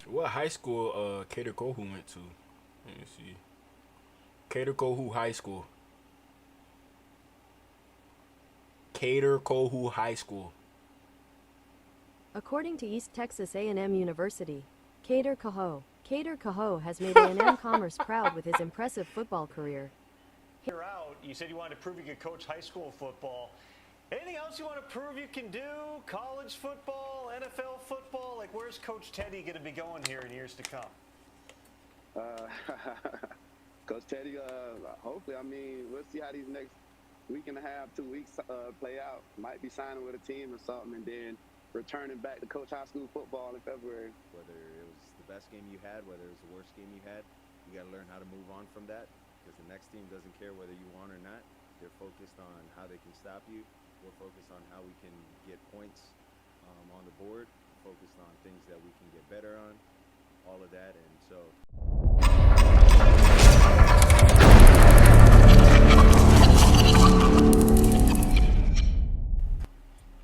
What high school Cater Kohu went to? Let me see. Cater Kohu High School. Cater Kohu High School. According to East Texas A&M University, Cater Cahoe has made A&M Commerce proud with his impressive football career. You're out. You said you wanted to prove you could coach high school football. Anything else you want to prove you can do? College football, NFL football? Like, where's Coach Teddy going to be going here in years to come? Uh, Coach Teddy, hopefully, I mean, we'll see how these next week and a half, 2 weeks play out. Might be signing with a team or something, and then returning back to coach high school football in February. Whether it was the best game you had, whether it was the worst game you had, you got to learn how to move on from that, because the next team doesn't care whether you won or not. They're focused on how they can stop you. We're focused on how we can get points on the board, focused on things that we can get better on, all of that. And so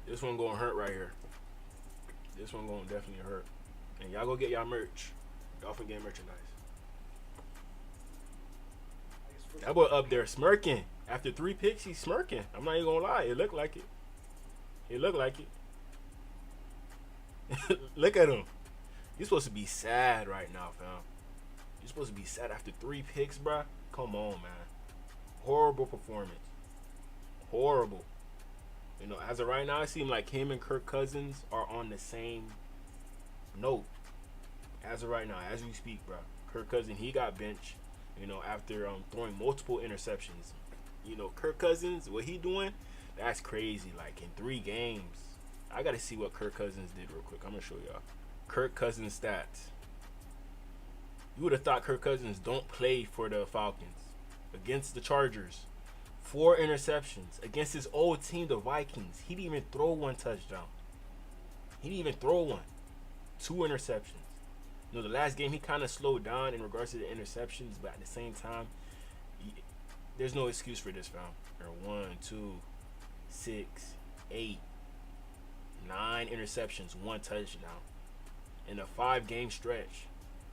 this one gonna hurt right here. This one gonna definitely hurt. And y'all go get y'all merch. Y'all can get merchandise. That boy up there smirking. After 3 picks, he's smirking. I'm not even gonna lie. It looked like it. It looked like it. Look at him. You're supposed to be sad right now, fam. You're supposed to be sad after 3 picks, bruh. Come on, man. Horrible performance. Horrible. You know, as of right now, it seems like him and Kirk Cousins are on the same note. As of right now, as we speak, bro. Kirk Cousins, he got benched, you know, after throwing multiple interceptions. You know, Kirk Cousins, what he doing, that's crazy. Like, in 3 games. I got to see what Kirk Cousins did real quick. I'm going to show y'all. Kirk Cousins stats. You would have thought Kirk Cousins don't play for the Falcons. Against the Chargers. 4 interceptions. Against his old team, the Vikings. He didn't even throw 1 touchdown. He didn't even throw 1. 2 interceptions. You know, the last game he kind of slowed down in regards to the interceptions, but at the same time, there's no excuse for this, fam. 1, 2, 6, 8, 9 interceptions, 1 touchdown in a 5-game stretch.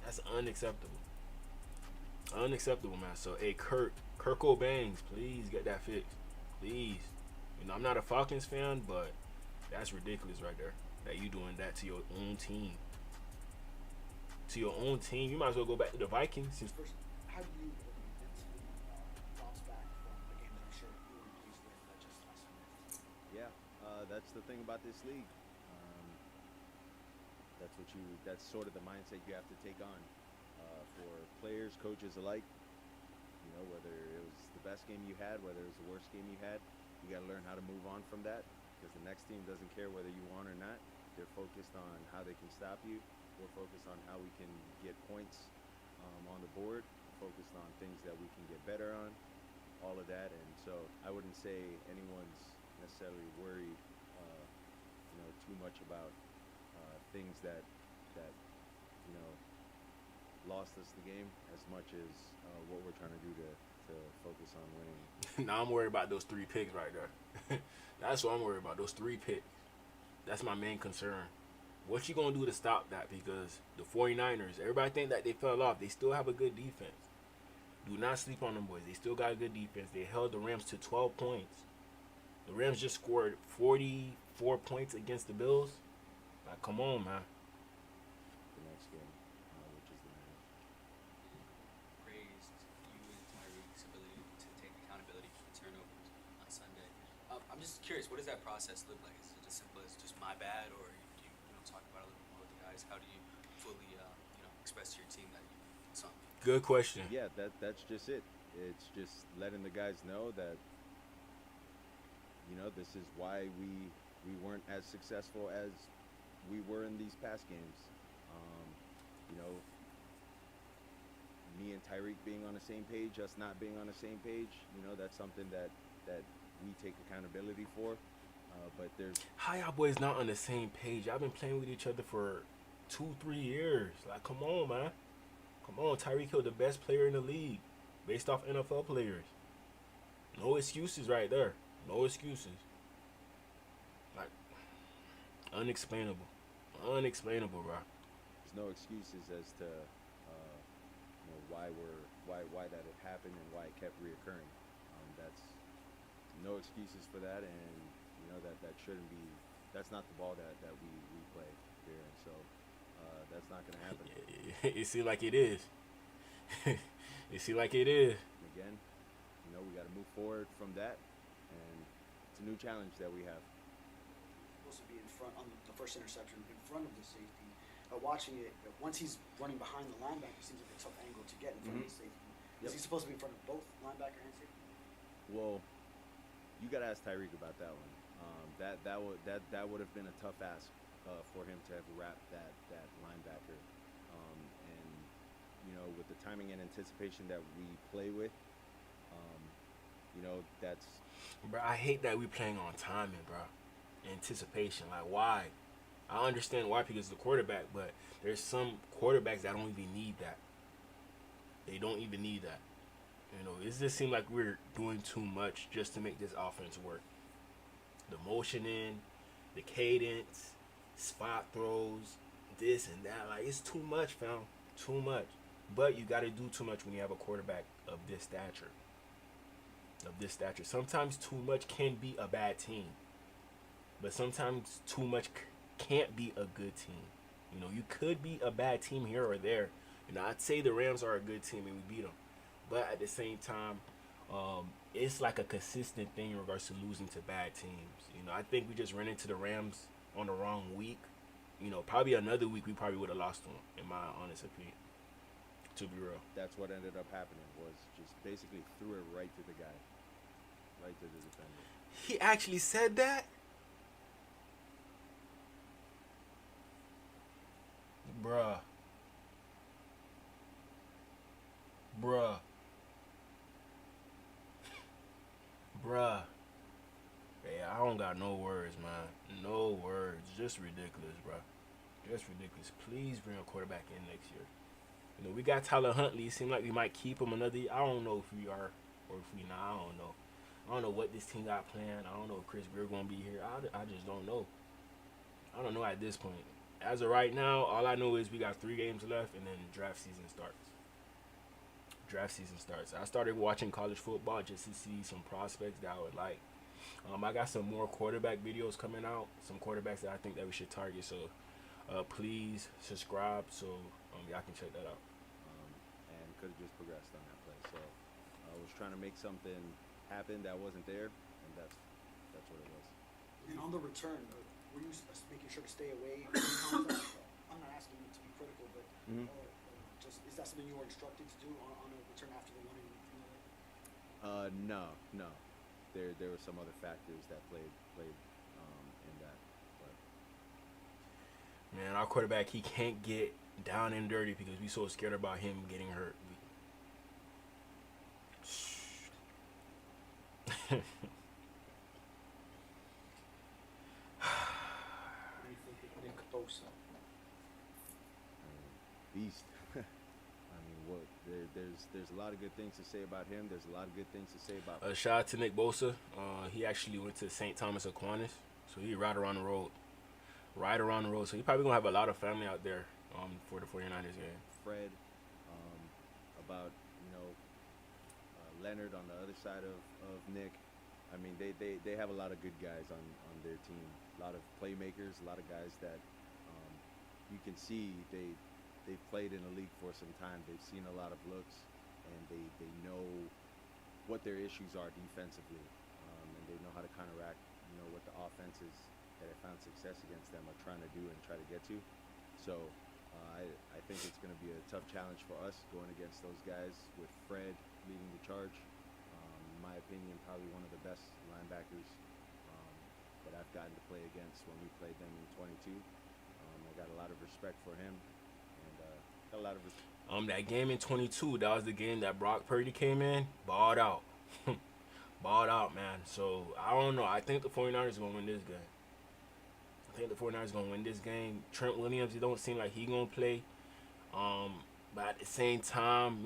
That's unacceptable. Unacceptable, man. So, hey, Kirk O'Bangs, please get that fixed. Please. You know, I'm not a Falcons fan, but that's ridiculous right there. That you doing that to your own team. To your own team. You might as well go back to the Vikings. First, how do you mentally bounce back from a game that I'm sure you were pleased with just last Sunday? yeah, that's the thing about this league. That's sort of the mindset you have to take on for players, coaches alike. You know, whether it was the best game you had, whether it was the worst game you had, you got to learn how to move on from that, because the next team doesn't care whether you won or not. They're focused on how they can stop you. We're focused on how we can get points on the board. We're focused on things that we can get better on, all of that. And so I wouldn't say anyone's necessarily worried, too much about things that lost us the game, as much as what we're trying to do to focus on winning. Now I'm worried about those 3 picks right there. That's what I'm worried about, those 3 picks. That's my main concern. What you going to do to stop that? Because the 49ers, everybody think that they fell off. They still have a good defense. Do not sleep on them boys. They still got a good defense. They held the Rams to 12 points. The Rams just scored 44 points against the Bills. Like, come on, man. The next game, which is the Niners. Praised you and Tyreek's ability to take accountability for the turnovers on Sunday. I'm just curious, what does that process look like? Is it as simple as just my bad, or do you talk about it a little bit more with the guys? How do you fully express to your team that you saw? Good question. Yeah, that's just it. It's just letting the guys know that, this is why we weren't as successful as we were in these past games. Me and Tyreek being on the same page, us not being on the same page, that's something that we take accountability for. But there's... How y'all boys not on the same page? Y'all been playing with each other for 2-3 years. Like, come on, man. Come on, Tyreek Hill, the best player in the league, based off NFL players. No excuses right there. No excuses. Like, unexplainable. Unexplainable, bro. there's no excuses as to why that had happened and why it kept reoccurring. That's no excuses for that, and that shouldn't be. That's not the ball that we play here, and so that's not going to happen. It seems like it is. It seems like it is. And again, we got to move forward from that, and it's a new challenge that we have. Supposed to be in front on the first interception, in front of the safety. Watching it, once he's running behind the linebacker, it seems like a tough angle to get in front of the safety. Is he supposed to be in front of both linebacker and safety? Well, you got to ask Tyreek about that one. That would have been a tough ask for him to have wrapped that linebacker. And with the timing and anticipation that we play with, that's. Bro, I hate that we playing on timing, bro. Anticipation, like why? I understand why because it's the quarterback, but there's some quarterbacks that don't even need that. They don't even need that. It just seems like we're doing too much just to make this offense work. The motioning, the cadence, spot throws, this and that. Like, it's too much, fam. Too much. But you got to do too much when you have a quarterback of this stature. Sometimes too much can be a bad team. But sometimes too much can't be a good team. You could be a bad team here or there. I'd say the Rams are a good team and we beat them. But at the same time, it's like a consistent thing in regards to losing to bad teams. I think we just ran into the Rams on the wrong week. Probably another week we probably would have lost them, in my honest opinion. To be real. That's what ended up happening, was just basically threw it right to the guy. Right to the defender. He actually said that? Bruh. Yeah, I don't got no words, man. No words. Just ridiculous, bro. Just ridiculous. Please bring a quarterback in next year. We got Tyler Huntley. It seems like we might keep him another year. I don't know if we are or if we not. I don't know. I don't know what this team got planned. I don't know if Chris Greer going to be here. I just don't know. I don't know at this point. As of right now, all I know is we got 3 games left and then draft season starts. I started watching college football just to see some prospects that I would like. I got some more quarterback videos coming out. Some quarterbacks that I think that we should target. So please subscribe so y'all can check that out. And could have just progressed on that play. So I was trying to make something happen that wasn't there, and that's what it was. And on the return, were you making sure to stay away from contact? I'm not asking you to be critical, but just is that something you were instructed to do on a return after the one in the No. There were some other factors that played in that. But. Man, our quarterback, he can't get down and dirty because we so scared about him getting hurt. Beast. There's a lot of good things to say about him. There's a lot of good things to say about. Shout out to Nick Bosa. He actually went to St. Thomas Aquinas, so he right around the road. So he probably gonna have a lot of family out there for the 49ers game. Fred, about Leonard on the other side of Nick. I mean, they have a lot of good guys on their team. A lot of playmakers, a lot of guys that you can see they've played in the league for some time. They've seen a lot of looks, and they know what their issues are defensively, and they know how to counteract what the offenses that have found success against them are trying to do and try to get to. So I think it's going to be a tough challenge for us going against those guys with Fred leading the charge. In my opinion, probably one of the best linebackers that I've gotten to play against when we played them in 22. I got a lot of respect for him, and got a lot of respect. That game in 22, that was the game that Brock Purdy came in, balled out. Balled out, man. So, I don't know. I think the 49ers are going to win this game. Trent Williams, it don't seem like he going to play. But at the same time,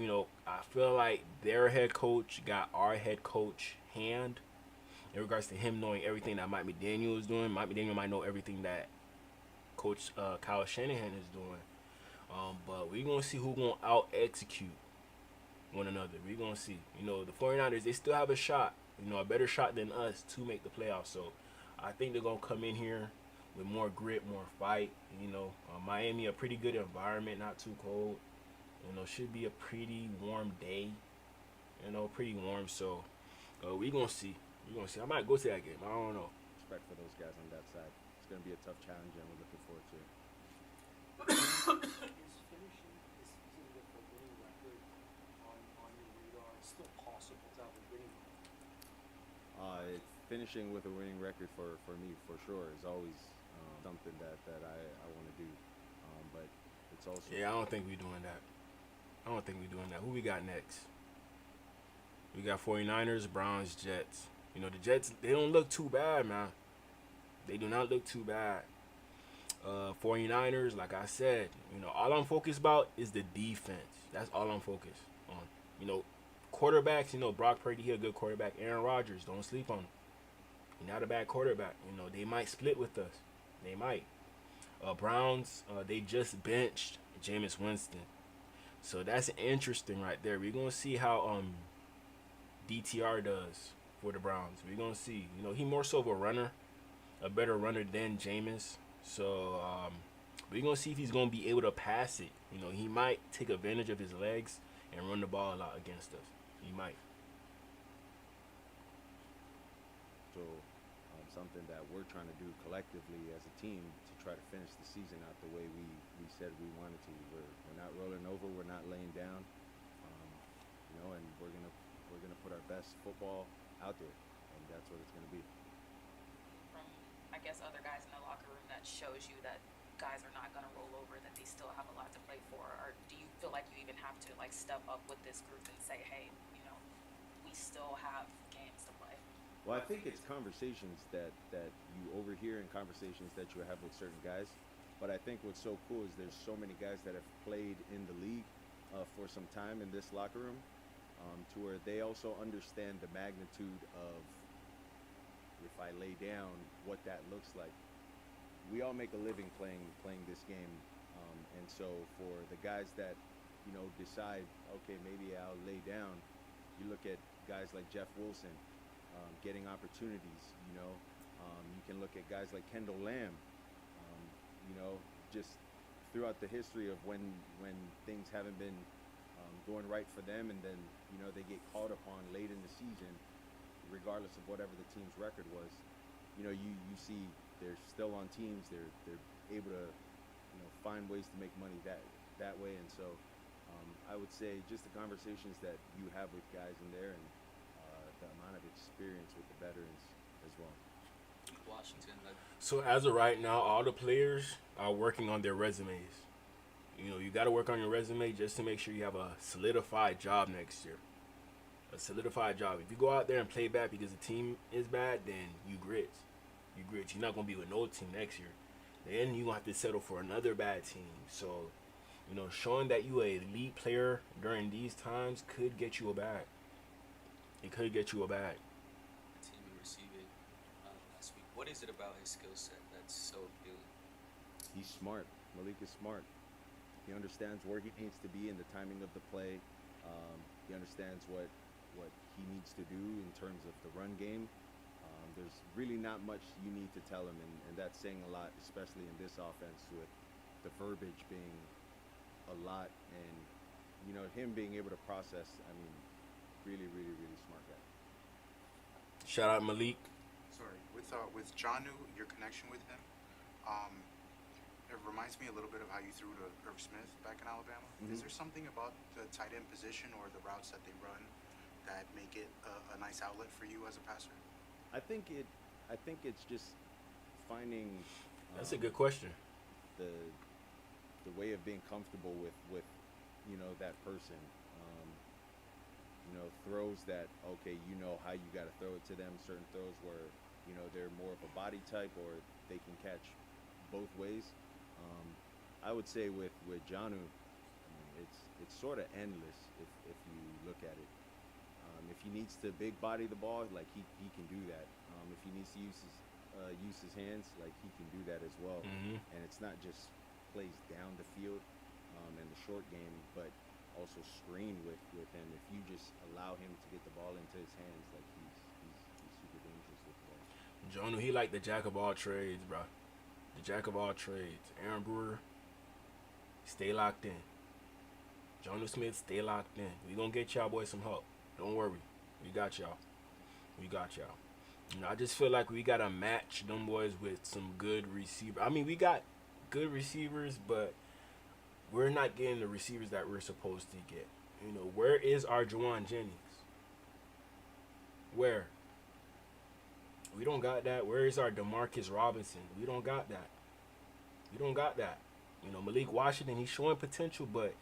I feel like their head coach got our head coach hand in regards to him knowing everything that Mike McDaniel is doing. Mike McDaniel might know everything that Coach Kyle Shanahan is doing. But we're going to see who's going to out-execute one another. We're going to see. The 49ers, they still have a shot, a better shot than us to make the playoffs. So I think they're going to come in here with more grit, more fight. Miami, a pretty good environment, not too cold. Should be a pretty warm day. Pretty warm. So we're going to see. I might go to that game. I don't know. Respect for those guys on that side. It's going to be a tough challenge, and we're looking forward to it. Is finishing this season with a winning record on your radar? It's still possible to have a winning record. Finishing with a winning record for me, for sure, is always something that I want to do. But it's also... Yeah, I don't think we're doing that. Who we got next? We got 49ers, Browns, Jets. The Jets, they don't look too bad, man. They do not look too bad. 49ers, like I said, all I'm focused about is the defense. That's all I'm focused on. Quarterbacks, Brock Purdy, he a good quarterback. Aaron Rodgers, don't sleep on him. He's not a bad quarterback. They might split with us. They might. Browns, they just benched Jameis Winston. So that's interesting right there. We're going to see how DTR does for the Browns. We're going to see. He more so of a runner, a better runner than Jameis. So we're going to see if he's going to be able to pass it. He might take advantage of his legs and run the ball a lot against us. He might. So something that we're trying to do collectively as a team to try to finish the season out the way we said we wanted to. We're not rolling over. We're not laying down. And we're gonna put our best football out there, and that's what it's gonna be. From, I guess, other guys in the locker room, that shows you that guys are not gonna roll over, that they still have a lot to play for. Or do you feel like you even have to step up with this group and say, hey, we still have games to play? Well, I think it's conversations that you overhear and conversations that you have with certain guys. But I think what's so cool is there's so many guys that have played in the league for some time in this locker room, to where they also understand the magnitude of, if I lay down, what that looks like. We all make a living playing this game, and so for the guys that decide, okay, maybe I'll lay down, you look at guys like Jeff Wilson getting opportunities. You can look at guys like Kendall Lamb. Just throughout the history of when things haven't been going right for them, and then they get called upon late in the season, regardless of whatever the team's record was. You see they're still on teams. They're able to find ways to make money that way, and so I would say just the conversations that you have with guys in there, and the amount of experience with the veterans as well. Washington. So as of right now, all the players are working on their resumes. You got to work on your resume just to make sure you have a solidified job next year. A solidified job. If you go out there and play bad because the team is bad, then you grit. You're not going to be with no team next year. Then you're going to have to settle for another bad team. So, showing that you an elite player during these times could get you a bag. It could get you a bag. Team and receiving last week. What is it about his skill set that's so appealing? He's smart. Malik is smart. He understands where he needs to be in the timing of the play. He understands what he needs to do in terms of the run game. There's really not much you need to tell him, and that's saying a lot, especially in this offense with the verbiage being a lot, and him being able to process. Really, really, really smart guy. Shout out Malik. Sorry, with Jonnu, your connection with him, it reminds me a little bit of how you threw to Irv Smith back in Alabama. Mm-hmm. Is there something about the tight end position or the routes that they run that make it a nice outlet for you as a passer? I think it's just finding. That's a good question. The way of being comfortable with that person. Throws that, okay, how you got to throw it to them. Certain throws where they're more of a body type, or they can catch both ways. I would say with Jonnu, it's sort of endless if you look at it. If he needs to big body the ball, he can do that. If he needs to use his hands, he can do that as well. Mm-hmm. And it's not just plays down the field. in the short game, but also screen with him. If you just allow him to get the ball into his hands, like he's super dangerous with the ball. Jonah, he like the jack of all trades, bro. The jack of all trades. Aaron Brewer, stay locked in. Jonah Smith, stay locked in. We gonna get y'all boys some help. Don't worry. We got y'all. We got y'all. You know, I just feel like we gotta match them boys with some good receivers. I mean, we got good receivers, but we're not getting the receivers that we're supposed to get. You know, where is our Juwan Jennings? Where? We don't got that. Where is our DeMarcus Robinson? We don't got that. We don't got that. You know, Malik Washington, he's showing potential, but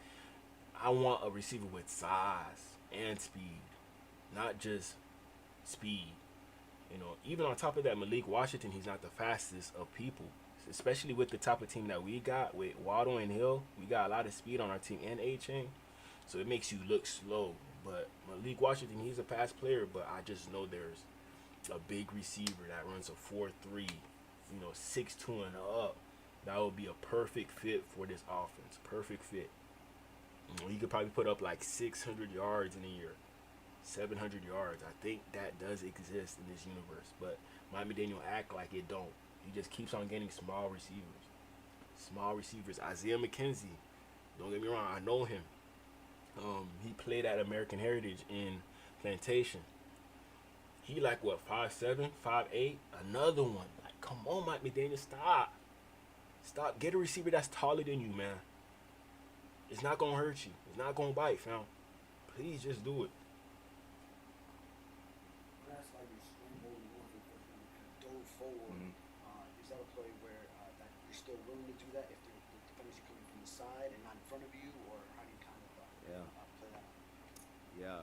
I want a receiver with size and speed, not just speed. You know, even on top of that, Malik Washington, he's not the fastest of people, especially with the type of team that we got with Waddle and Hill. We got a lot of speed on our team and A-Chain, so it makes you look slow. But Malik Washington, he's a fast player, but I just know there's a big receiver that runs a 4.3, you know, 6'2" and up. That would be a perfect fit for this offense. Perfect fit. You know, he could probably put up like 600 yards in a year. 700 yards. I think that does exist in this universe, but Miami Daniel act like it don't. He just keeps on getting small receivers. Small receivers. Isaiah McKenzie. Don't get me wrong, I know him. He played at American Heritage in Plantation. He like what, 5'7", 5'8"? Another one. Like, come on, Mike McDaniel, stop. Stop. Get a receiver that's taller than you, man. It's not gonna hurt you. It's not gonna bite, fam. Please just do it. That's like you scrambled and dove forward. Is that a play where that you're still willing to do that if the defenders are coming from the side and not in front of you, or how do you kind of play that? Yeah,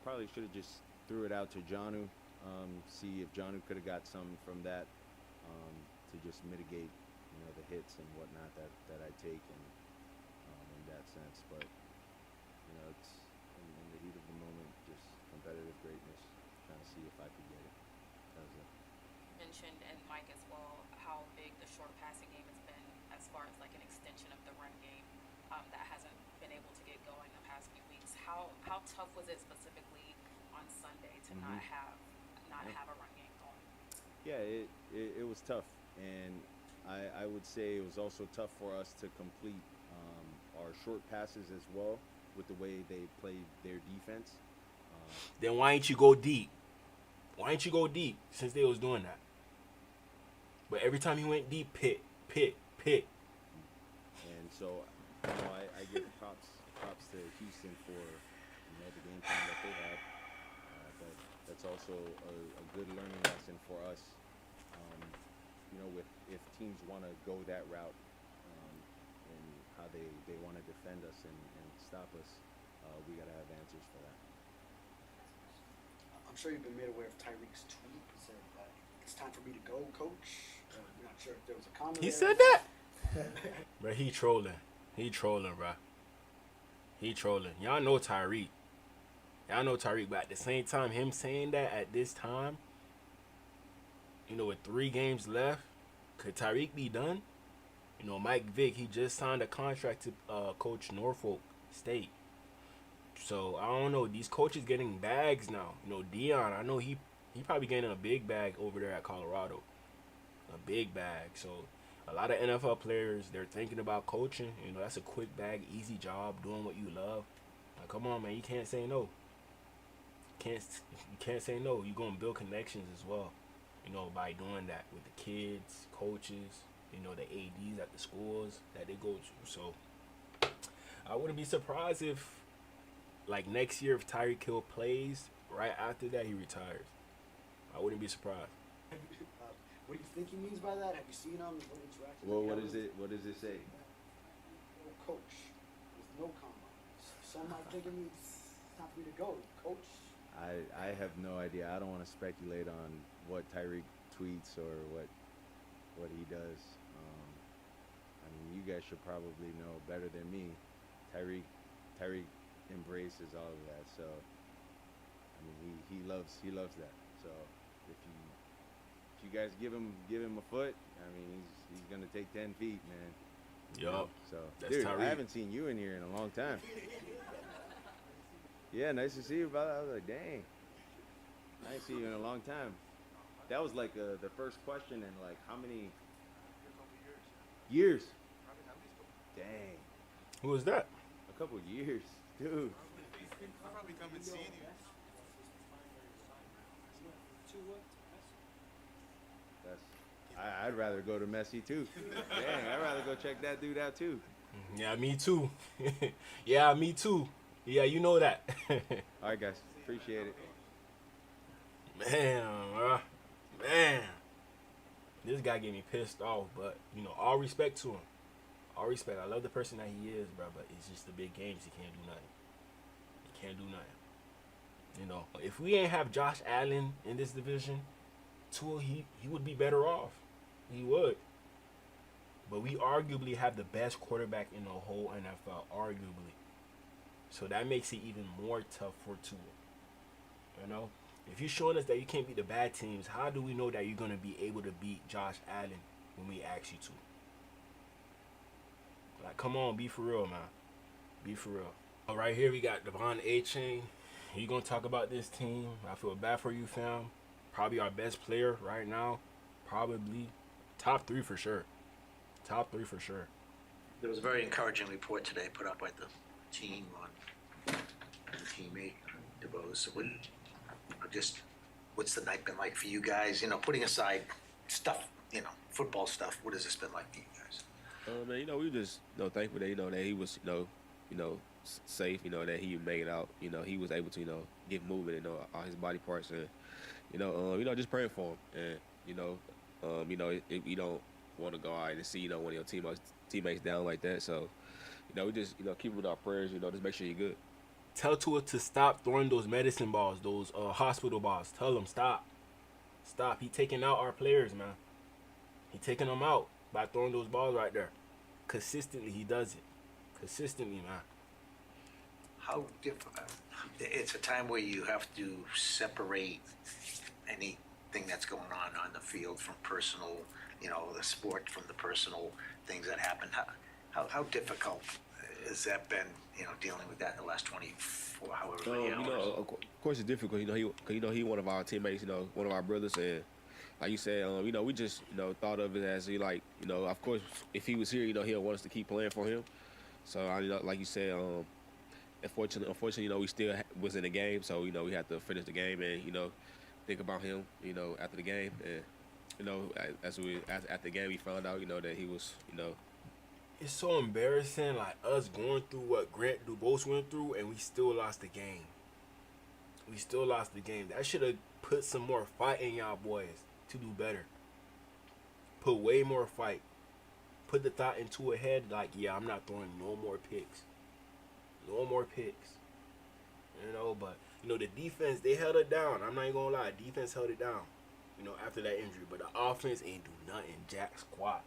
probably should have just threw it out to Jonnu. See if Jonnu could have got some from that to just mitigate, you know, the hits and whatnot that I take in that sense. But you know, it's in the heat of the moment, just competitive greatness, trying to see if I could get it. That was it. Mentioned, and Mike as well, how big the short passing game has been as far as like an extension of the run game that hasn't been able to get going the past few weeks. How tough was it specifically on Sunday to not have a run game going? Yeah, it was tough, and I would say it was also tough for us to complete our short passes as well with the way they played their defense. Then why ain't you go deep? Why ain't you go deep since they was doing that? But every time he went deep, pick. And so, you know, I give props to Houston for, you know, the game plan that they had. But that's also a good learning lesson for us. You know, if teams want to go that route and how they want to defend us and stop us, we got to have answers for that. I'm sure you've been made aware of Tyreek's tweet. He said, "It's time for me to go, coach." I'm not sure if there was a comment. He there. said that? Bro, he trolling. Bro. He trolling. Y'all know Tyreek. But at the same time, him saying that at this time, you know, with 3 games left, could Tyreek be done? You know, Mike Vick, he just signed a contract to coach Norfolk State. So, I don't know. These coaches getting bags now. You know, Dion, I know he probably getting a big bag over there at Colorado. A big bag. So, a lot of NFL players, they're thinking about coaching. You know, that's a quick bag, easy job, doing what you love. Like, come on, man. You can't say no. You can't say no. You're going to build connections as well, you know, by doing that with the kids, coaches, you know, the ADs at the schools that they go to. So, I wouldn't be surprised if, like, next year, if Tyreek Hill plays, right after that, he retires. I wouldn't be surprised. What do you think he means by that? Have you seen him? What interaction? Well, what does it say? Oh, coach, with no combine. Some might think it means it's time for me to go, coach. I have no idea. I don't want to speculate on what Tyreek tweets or what he does. I mean, you guys should probably know better than me. Tyreek embraces all of that. So, I mean, he loves that. So, if you guys give him a foot, I mean, he's gonna take 10 feet, man. Yup. So, That's dude, Tyreek. I haven't seen you in here in a long time. Yeah, nice to see you, brother. I was like, dang. I ain't seen you in a long time. That was like the first question in like how many years? Dang. Who was that? A couple years, dude. I'll probably come and see you. I'd rather go to Messi too. Dang, I'd rather go check that dude out too. Yeah, me too. Yeah, me too. Yeah, you know that. All right, guys, appreciate it. Man, man. This guy get me pissed off, but, you know, all respect to him. All respect. I love the person that he is, bro, but it's just the big games. He can't do nothing. He can't do nothing. You know, if we ain't have Josh Allen in this division, Tua, he would be better off. He would. But we arguably have the best quarterback in the whole NFL, arguably. So that makes it even more tough for Tua. You know? If you're showing us that you can't beat the bad teams, how do we know that you're going to be able to beat Josh Allen when we ask you to? Like, come on, be for real, man. Be for real. All right, here we got Devon A-Chain. You going to talk about this team. I feel bad for you, fam. Probably our best player right now. Probably top 3 for sure. Top 3 for sure. There was a very encouraging report today put out by the team on the teammate DeBose. So what's the night been like for you guys? You know, putting aside stuff, you know, football stuff. What has this been like for you guys? Man, you know, we were just, you know, thankful that, you know, that he was, you know, safe, you know, that he made it out. You know, he was able to, you know, get moving, you know, all his body parts, and, you know, just praying for him. And, you know, if you don't want to go out and see, you know, one of your teammates down like that. So, you know, we just, you know, keep him with our prayers, you know, just make sure you're good. Tell Tua to stop throwing those medicine balls, those hospital balls. Tell him stop. Stop. He taking out our players, man. He taking them out by throwing those balls right there. Consistently, he does it. Consistently, man. How difficult? It's a time where you have to separate anything that's going on the field from personal, you know, the sport from the personal things that happen. How difficult has that been, you know, dealing with that in the last 24, however many hours? You know, of course it's difficult. You know, he one of our teammates. You know, one of our brothers, and like you said, you know, we just, you know, thought of it as he, like, you know, of course, if he was here, you know, he'll want us to keep playing for him. So I, you know, like you said, unfortunately, you know, we still was in the game, so, you know, we had to finish the game and, you know, think about him, you know, after the game. And, you know, after the game, we found out, you know, that he was, you know. It's so embarrassing, like, us going through what Grant Dubose went through, and we still lost the game. We still lost the game. That should have put some more fight in y'all boys to do better. Put way more fight. Put the thought into a head, like, yeah, I'm not throwing no more picks. No more picks. You know, but, you know, the defense, they held it down. I'm not even going to lie. Defense held it down, you know, after that injury. But the offense ain't do nothing. Jack squat.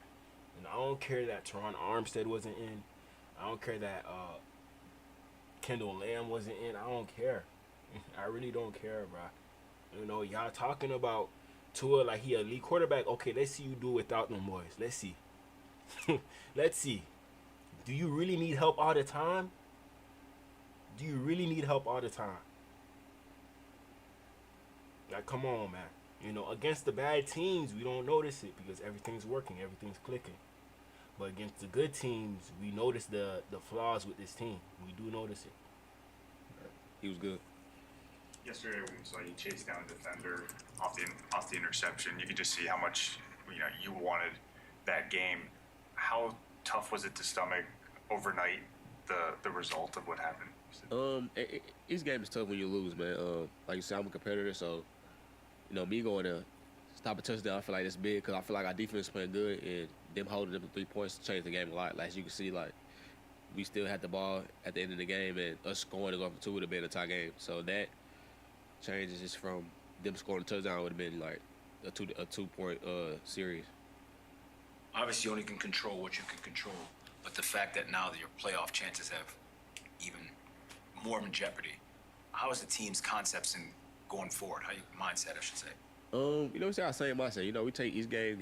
And I don't care that Teron Armstead wasn't in. I don't care that Kendall Lamb wasn't in. I don't care. I really don't care, bro. You know, y'all talking about Tua like he a elite quarterback. Okay, let's see you do it without them boys. Let's see. Let's see. Do you really need help all the time? Do you really need help all the time? Like, come on, man. You know, against the bad teams, we don't notice it because everything's working, everything's clicking. But against the good teams, we notice the flaws with this team. We do notice it. He was good. Yesterday, when we saw you chase down a defender off the interception, you could just see how much, you know, you wanted that game. How tough was it to stomach overnight the result of what happened? Each game is tough when you lose, man. Like you said, I'm a competitor, so, you know, me going to stop a touchdown, I feel like it's big because I feel like our defense is playing good, and them holding them to 3 points changed the game a lot. Like, as you can see, like, we still had the ball at the end of the game, and us scoring to go for 2 would have been a tie game. So that changes just from them scoring a touchdown would have been like a 2-point series. Obviously, you only can control what you can control, but the fact that now that your playoff chances have even more in jeopardy, how is the team's concepts in going forward? How your mindset, I should say? You know, it's our same mindset. You know, we take each game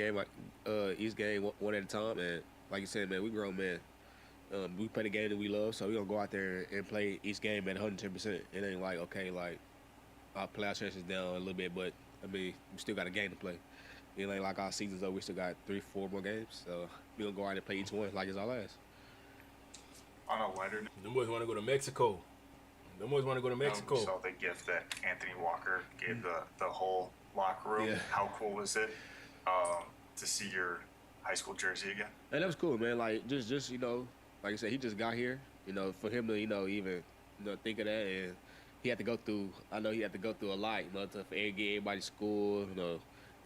one at a time, and like you said, man, we grown men. We play the game that we love, so we gonna go out there and play each game at 110%. It ain't like, okay, like our playoff chances down a little bit, but I mean, we still got a game to play. It ain't like our season's over. We still got 3-4 more games, so we gonna go out and play each one like it's our last. On a lighter note, Them boys want to go to Mexico. Them boys want to go to Mexico. we saw the gift that Anthony Walker gave the whole locker room. Yeah. How cool was it to see your high school jersey again? And that was cool, man. Like just like I said, he just got here. For him to even think of that, and he had to go through. I know he had to go through a lot, to get everybody to school,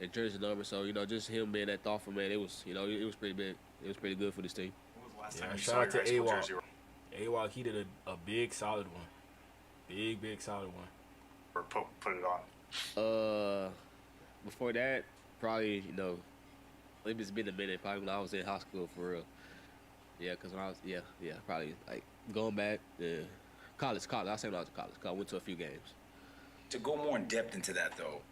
and jersey number. So just him being that thoughtful, man. It was it was pretty big. It was pretty good for this team. When was the last Yeah, time you shout saw out to your high school AWOL. jersey? AWOL, he did a big solid one. Big solid one. Or put it on? Before that, probably it's been a minute. Probably when I was in high school for real. Yeah, because when I was probably like going back college. I say when I was in college. 'Cause I went to a few games. To go more in depth into that, though,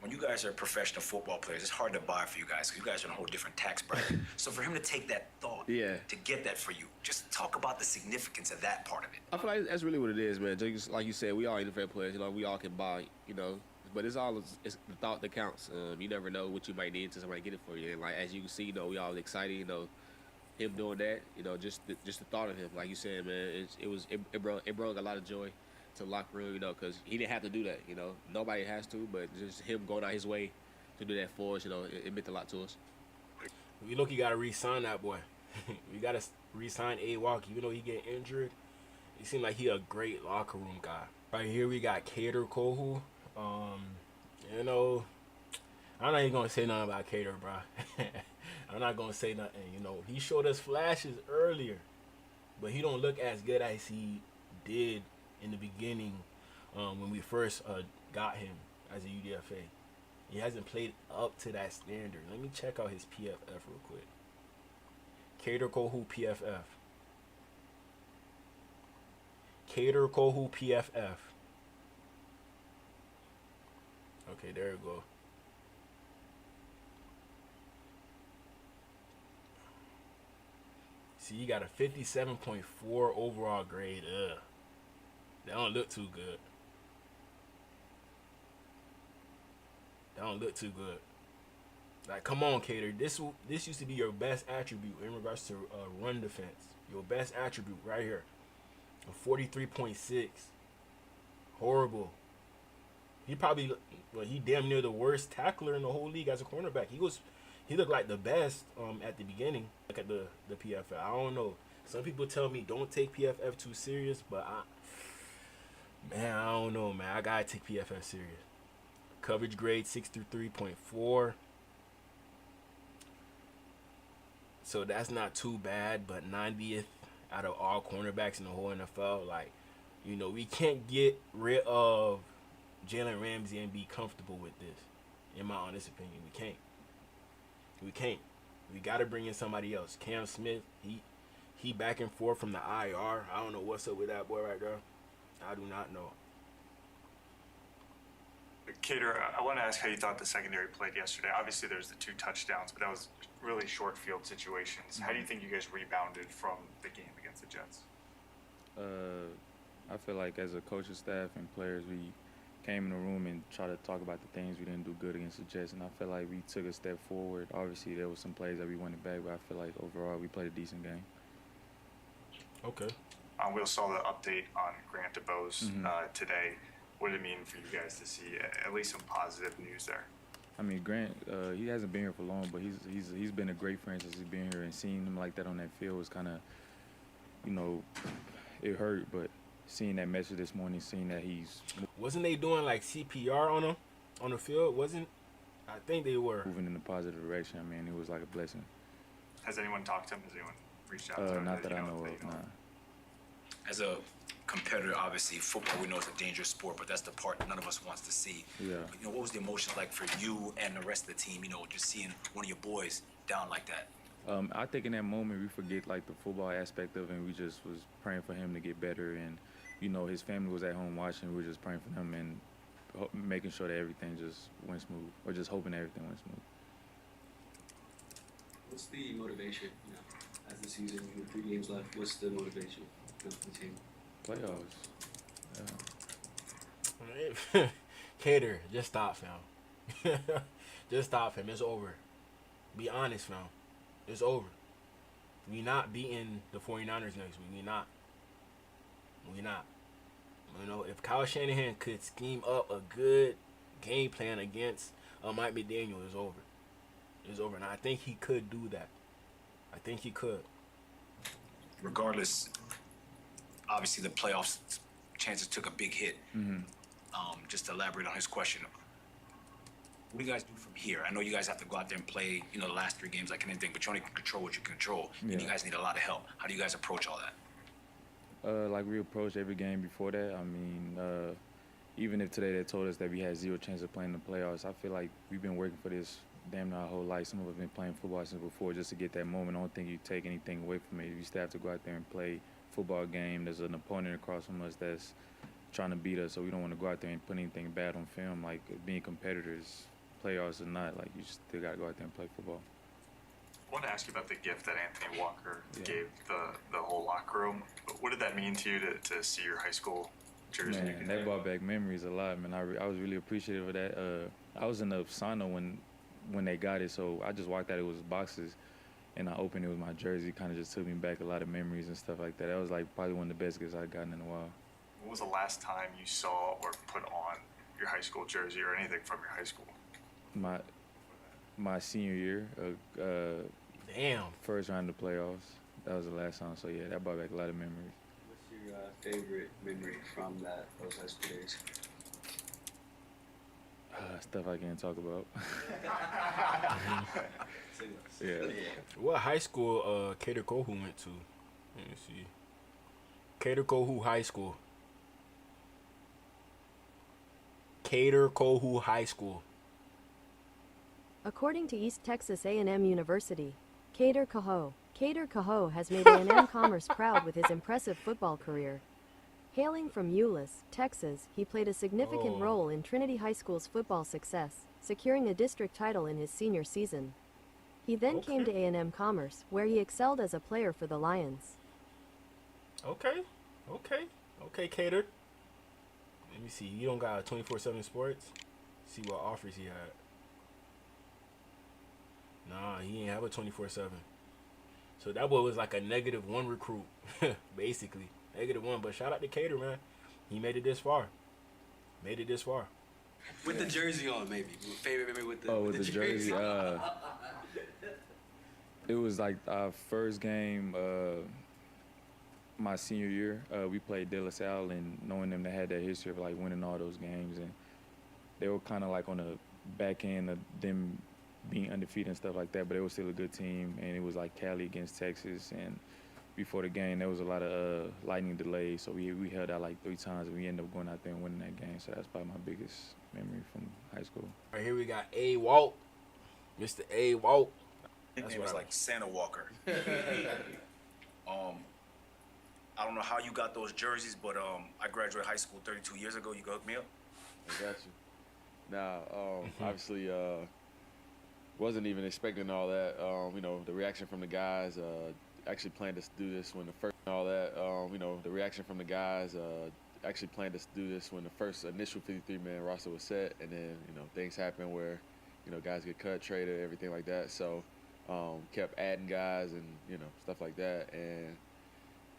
when you guys are professional football players, it's hard to buy for you guys because you guys are in a whole different tax bracket. So for him to take that thought, Yeah. to get that for you, just talk about the significance of that part of it. I feel like that's really what it is, man. Just like you said, we all NFL players. We all can buy, but it's the thought that counts. You never know what you might need until somebody get it for you. And like as you can see, we all excited. Him doing that, just the thought of him, like you said, man, it brought a lot of joy to the locker room, because he didn't have to do that. Nobody has to, but just him going out his way to do that for us, it meant a lot to us. We look, you gotta re-sign that boy. We gotta re-sign A-Walk, even though he get injured. He seemed like he a great locker room guy. Right here we got Cater Kohu. I'm not even gonna say nothing about Cater, bro. I'm not gonna say nothing. He showed us flashes earlier, but he don't look as good as he did in the beginning when we first got him as a UDFA. He hasn't played up to that standard. Let me check out his PFF real quick. Cater Kohu PFF. Cater Kohu PFF. Okay, there you go. See, you got a 57.4 overall grade. Ugh. That don't look too good. That don't look too good. Like, come on, Cater. This used to be your best attribute in regards to run defense. Your best attribute right here. A 43.6. Horrible. He damn near the worst tackler in the whole league as a cornerback. He looked like the best at the beginning. Look at the PFF. I don't know. Some people tell me don't take PFF too serious, but I don't know, man. I gotta take PFF serious. Coverage grade 63.4. So that's not too bad, but 90th out of all cornerbacks in the whole NFL. Like, we can't get rid of Jalen Ramsey and be comfortable with this. In my honest opinion, we can't. We got to bring in somebody else. Cam Smith, he back and forth from the IR. I don't know what's up with that boy right there. I do not know. Cater, I want to ask how you thought the secondary played yesterday. Obviously, there's the 2 touchdowns, but that was really short field situations. How do you think you guys rebounded from the game against the Jets? I feel like as a coaching staff and players, we came in the room and tried to talk about the things we didn't do good against the Jets, and I feel like we took a step forward. Obviously, there was some plays that we wanted back, but I feel like overall we played a decent game. Okay. We saw the update on Grant DeBose today. What did it mean for you guys to see at least some positive news there? I mean, Grant, he hasn't been here for long, but he's been a great friend since he's been here, and seeing him like that on that field was kind of, it hurt, but seeing that message this morning, seeing that wasn't they doing like CPR on him on the field? I think they were moving in a positive direction. I mean, it was like a blessing. Has anyone talked to him? Has anyone reached out to him? Not that I know of, nah. As a competitor, obviously, football we know is a dangerous sport, but that's the part none of us wants to see. Yeah. What was the emotion like for you and the rest of the team, just seeing one of your boys down like that? I think in that moment we forget like the football aspect of it, and we just was praying for him to get better, and his family was at home watching. We were just praying for him and making sure that everything just went smooth, or just hoping everything went smooth. What's the motivation, as the season, 3 games left, what's the motivation for the team? Playoffs. Cater, just stop, fam. Just stop, fam. It's over. Be honest, fam. It's over. We not beating the 49ers next week. We not. We not. You know, if Kyle Shanahan could scheme up a good game plan against Mike McDaniel, it's over. It's over. And I think he could do that. I think he could. Regardless, obviously the playoffs chances took a big hit. Just to elaborate on his question, what do you guys do from here? I know you guys have to go out there and play, the last 3 games like anything, but you only can control what you control. And you guys need a lot of help. How do you guys approach all that? Like we approached every game before that. I mean, even if today they told us that we had 0 chance of playing the playoffs, I feel like we've been working for this damn near our whole life. Some of us have been playing football since before just to get that moment. I don't think you take anything away from it. You still have to go out there and play football game. There's an opponent across from us that's trying to beat us, so we don't want to go out there and put anything bad on film. Like being competitors, playoffs or not, like you still got to go out there and play football. I wanted to ask you about the gift that Anthony Walker gave the whole locker room. What did that mean to you to see your high school jersey? Man, that brought back memories a lot, man. I was really appreciative of that. I was in the sauna when they got it, so I just walked out. It was boxes, and I opened it with my jersey. Kind of just took me back a lot of memories and stuff like that. That was like probably one of the best gifts I've gotten in a while. When was the last time you saw or put on your high school jersey or anything from your high school? My senior year, damn, first round of the playoffs. That was the last time. So yeah, that brought back a lot of memories. What's your favorite memory from those high school days? Stuff I can't talk about. Yeah. What high school Cater Kohu went to? Let me see. Cater Kohu High School. Cater Kohu High School. According to East Texas A&M University, Cater Coho has made A&M Commerce proud with his impressive football career. Hailing from Euless, Texas, he played a significant role in Trinity High School's football success, securing a district title in his senior season. He then came to A&M Commerce, where he excelled as a player for the Lions. Okay, Cater. Let me see. You don't got 24/7 Sports? See what offers he had. Nah, he ain't have a 24/7. So that boy was like a -1 recruit, basically. -1, but shout out to Cater, man. He made it this far. With the jersey on, maybe. Favorite memory with the jersey. It was like our first game my senior year. We played De La Salle, and knowing them, they had that history of like winning all those games, and they were kind of like on the back end of them being undefeated and stuff like that, but it was still a good team, and it was like Cali against Texas, and before the game, there was a lot of lightning delays, so we held out like 3 times, and we ended up going out there and winning that game, so that's probably my biggest memory from high school. Right here we got A. Walt, Mr. A. Walt. Nickname was like Santa Walker. I don't know how you got those jerseys, but I graduated high school 32 years ago. You go hook me up? I got you. Now, obviously, wasn't even expecting all that. The reaction from the guys. Actually planned to do this when the first initial 53-man roster was set, and then things happen where guys get cut, traded, everything like that. So kept adding guys and stuff like that, and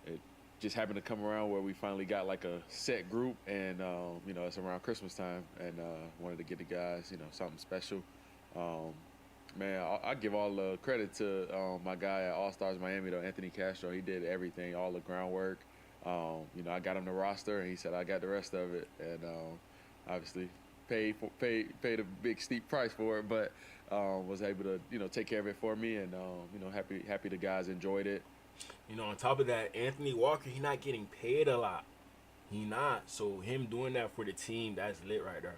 it just happened to come around where we finally got like a set group, and it's around Christmas time, and wanted to get the guys something special. Man, I give all the credit to my guy at All Stars Miami, though, Anthony Castro. He did everything, all the groundwork. I got him the roster, and he said I got the rest of it, and obviously paid a big steep price for it, but was able to take care of it for me, and happy the guys enjoyed it. On top of that, Anthony Walker, he not getting paid a lot. He not. So him doing that for the team, that's lit right there.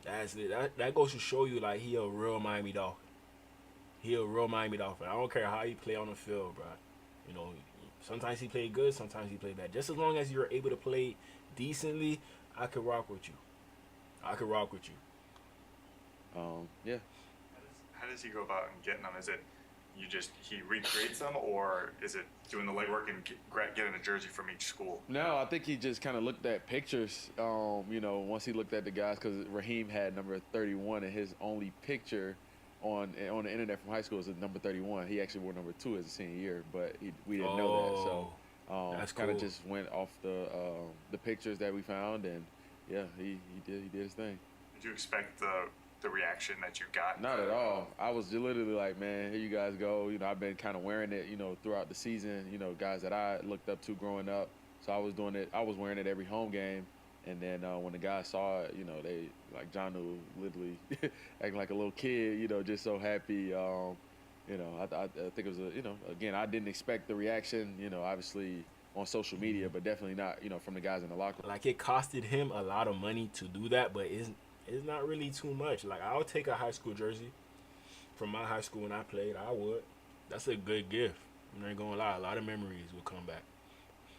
That's lit. That goes to show you like he a real Miami Dolphin. He a real Miami Dolphin. I don't care how he play on the field, bro. Sometimes he play good, sometimes he play bad. Just as long as you're able to play decently, I could rock with you. Yeah. How does he go about getting them? Is it he recreates them, or is it doing the legwork and getting a jersey from each school? No, I think he just kind of looked at pictures. Once he looked at the guys, because Raheem had number 31, and his only picture on the internet from high school is number 31. He actually wore number 2 as a senior year, but we didn't know that. So that's kind of cool. just went off the pictures that we found, and yeah, he did his thing. Did you expect the reaction that you got? Not at all. I was literally like, man, here you guys go. I've been kind of wearing it, throughout the season. Guys that I looked up to growing up. So I was doing it. I was wearing it every home game. And then when the guys saw it, they like John knew literally acting like a little kid, just so happy. I think it was again, I didn't expect the reaction, obviously on social media, but definitely not, from the guys in the locker room. Like, it costed him a lot of money to do that, but it's not really too much. Like, I'll take a high school jersey from my high school when I played. I would. That's a good gift. I'm not gonna lie. A lot of memories will come back.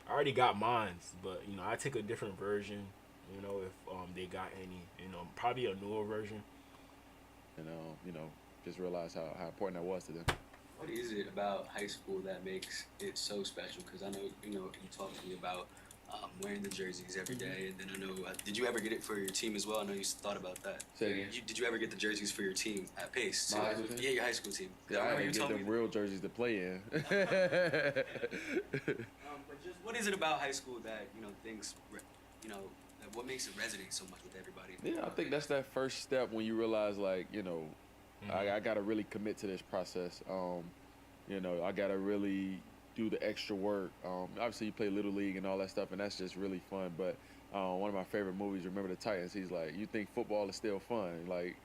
I already got mines, but I take a different version. If they got any, probably a newer version. And just realize how important that was to them. What is it about high school that makes it so special? Because I know you talked to me about wearing the jerseys every day, and then I know did you ever get it for your team as well? I know you thought about that. Say again. Did you ever get the jerseys for your team at Pace? My high school team? Yeah, your high school team. Yeah, I didn't get them real jerseys to play in. But just what is it about high school that things that what makes it resonate so much with everybody? Yeah, I think that's that first step when you realize, like, I got to really commit to this process. I got to really do the extra work. Obviously, you play Little League and all that stuff, and that's just really fun. But one of my favorite movies, Remember the Titans, he's like, you think football is still fun. Like,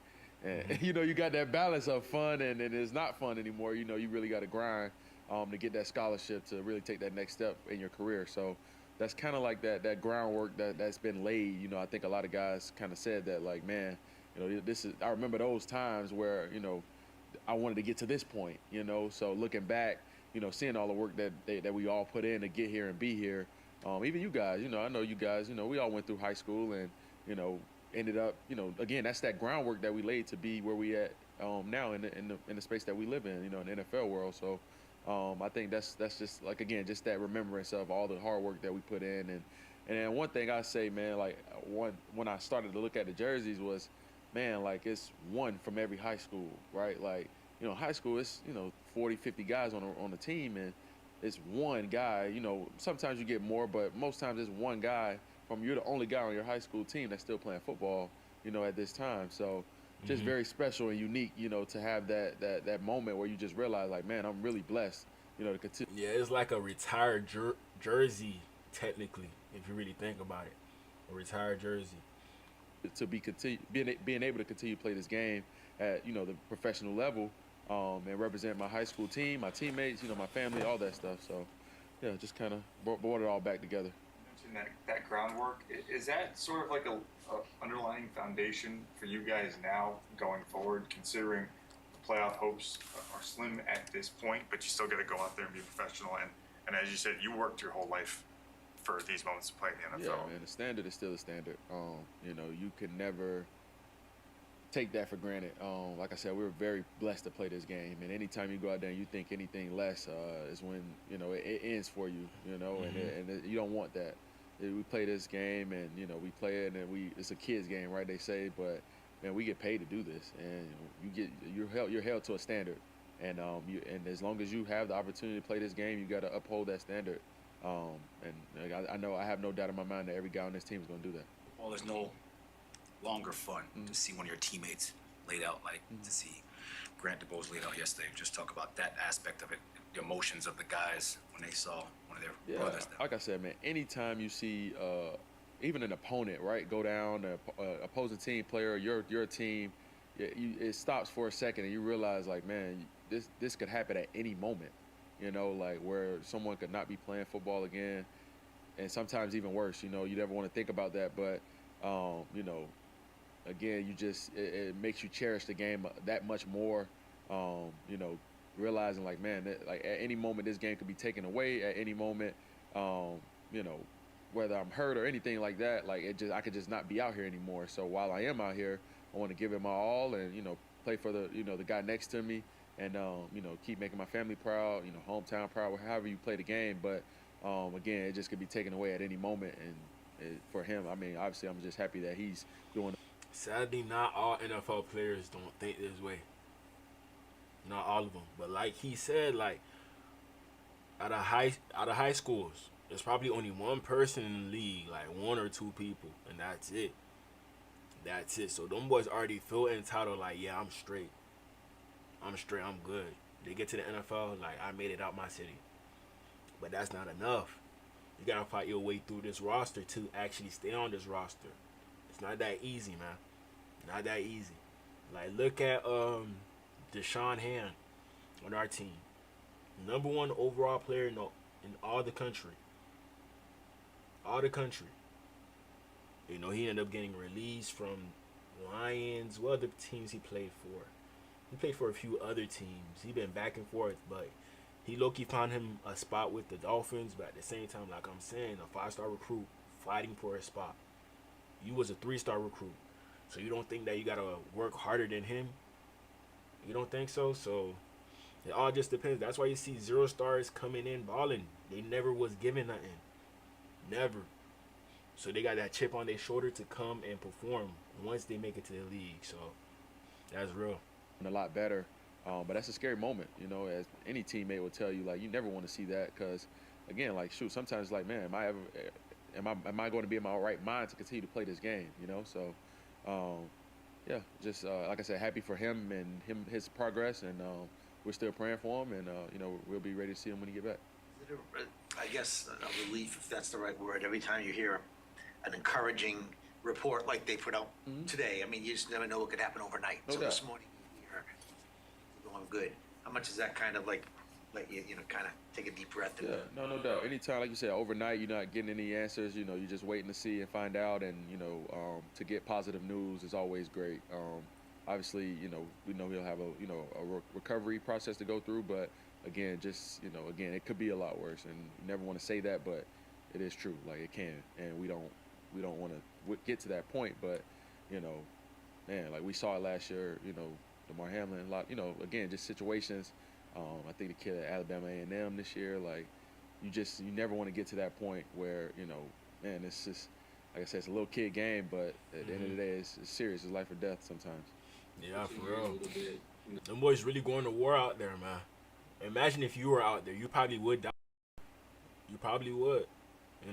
and, you got that balance of fun and it's not fun anymore. You really got to grind to get that scholarship to really take that next step in your career. So that's kind of like that groundwork that's been laid. I think a lot of guys kind of said that, like, man, I remember those times where, I wanted to get to this point, so looking back, seeing all the work that we all put in to get here and be here. Even you guys, I know you guys, we all went through high school and, ended up, again, that's that groundwork that we laid to be where we at now in the space that we live in, in the NFL world. So I think that's just, like, again, just that remembrance of all the hard work that we put in. And then one thing I say, man, like, when I started to look at the jerseys was, man, like, it's one from every high school, right? Like, high school, it's, 40, 50 guys on the team, and it's one guy. Sometimes you get more, but most times it's one guy you're the only guy on your high school team that's still playing football, at this time. So just very special and unique, to have that moment where you just realize, like, man, I'm really blessed, to continue. Yeah, it's like a retired jersey, technically, if you really think about it. A retired jersey. To being able to continue to play this game at, the professional level, and represent my high school team, my teammates, my family, all that stuff. So, yeah, just kind of brought it all back together. You mentioned that groundwork. Is that sort of like a underlying foundation for you guys now going forward, considering the playoff hopes are slim at this point, but you still got to go out there and be professional? And as you said, you worked your whole life for these moments to play in the NFL. Yeah, man, the standard is still a standard. You can never take that for granted. Like I said, we were very blessed to play this game, and anytime you go out there and you think anything less is when it ends for you. And you don't want that. We play this game, and we play it, and it's a kids game, right? They say, but man, we get paid to do this, and you're held to a standard, and as long as you have the opportunity to play this game, you got to uphold that standard. And I have no doubt in my mind that every guy on this team is going to do that. Well, there's no longer fun to see one of your teammates laid out, like to see Grant DeBose laid out yesterday. Just talk about that aspect of it, the emotions of the guys when they saw one of their brothers down. Like I said, man, anytime you see even an opponent, right, go down, opposing team player, your team, it stops for a second and you realize, like, man, this could happen at any moment. Like, where someone could not be playing football again, and sometimes even worse. You never want to think about that, but again, it makes you cherish the game that much more. Realizing, like, man, like, at any moment this game could be taken away. At any moment, whether I'm hurt or anything like that, like, I could just not be out here anymore. So while I am out here, I want to give it my all and play for the the guy next to me, and keep making my family proud, hometown proud, however you play the game. But again, it just could be taken away at any moment, and for him, I mean, obviously, I'm just happy that he's doing. Sadly, not all NFL players don't think this way. Not all of them, but like he said, like out of high schools, there's probably only one person in the league, like one or two people, and that's it. That's it. So them boys already feel entitled, like, yeah, I'm straight. I'm straight. I'm good. They get to the NFL, like, I made it out my city. But that's not enough. You gotta fight your way through this roster to actually stay on this roster. It's not that easy, man. Not that easy. Like, look at Deshaun Hand on our team. Number 1 overall player in all the country. All the country. You know, he ended up getting released from Lions. What other teams he played for? He played for a few other teams. He been back and forth, but he low-key found him a spot with the Dolphins. But at the same time, like I'm saying, a 5-star recruit fighting for a spot. You was a 3-star recruit. So you don't think that you got to work harder than him? You don't think so? So it all just depends. That's why you see 0 stars coming in balling. They never was given nothing. Never. So they got that chip on their shoulder to come and perform once they make it to the league. So that's real. And a lot better. But that's a scary moment, as any teammate will tell you, like, you never want to see that because, again, like, shoot, sometimes, like, man, am I going to be in my right mind to continue to play this game, So, yeah, just like I said, happy for him and his progress, and we're still praying for him, and, we'll be ready to see him when he get back. I guess a relief, if that's the right word, every time you hear an encouraging report like they put out today. I mean, you just never know what could happen overnight. No so doubt. This morning, you're going good. How much is that kind of like let you, kind of take a deep breath? And, Yeah, no doubt. Anytime, like you said, overnight, you're not getting any answers. You're just waiting to see and find out. And to get positive news is always great. Obviously, we know he'll have a recovery process to go through. But again, again, it could be a lot worse. And you never want to say that, but it is true. Like it can, and we don't want to get to that point. But man, like we saw it last year. DeMar Hamlin, a lot. Again, just situations. I think the kid at Alabama A&M this year, like you never want to get to that point where man, it's just like I said, it's a little kid game, but at the end of the day, it's serious. It's life or death sometimes. Yeah, for real. Them boys really going to war out there, man. Imagine if you were out there, you probably would die. You probably would. I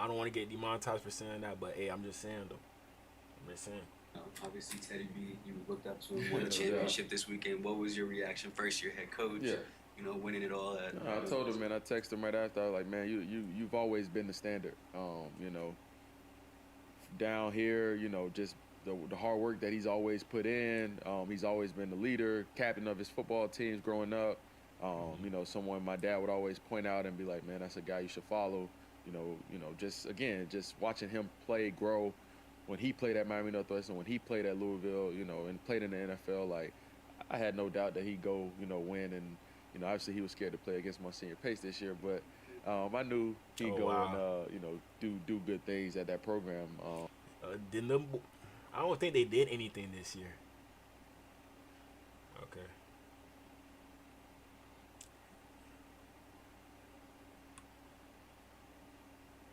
don't want to get demonetized for saying that, but hey, I'm just saying though. I'm just saying. Obviously, Teddy B, you looked up to him, won a championship this weekend. What was your reaction? First year head coach, winning it all. I told him, man. I texted him right after. I was like, man, you've always been the standard. Down here, just the hard work that he's always put in. He's always been the leader, captain of his football teams growing up. Someone my dad would always point out and be like, man, that's a guy you should follow. Just watching him play, grow. When he played at Miami Northwestern, when he played at Louisville, and played in the NFL, like I had no doubt that he'd go, win. And obviously he was scared to play against Monsignor Pace this year, but I knew he'd go and do good things at that program. I don't think they did anything this year. Okay.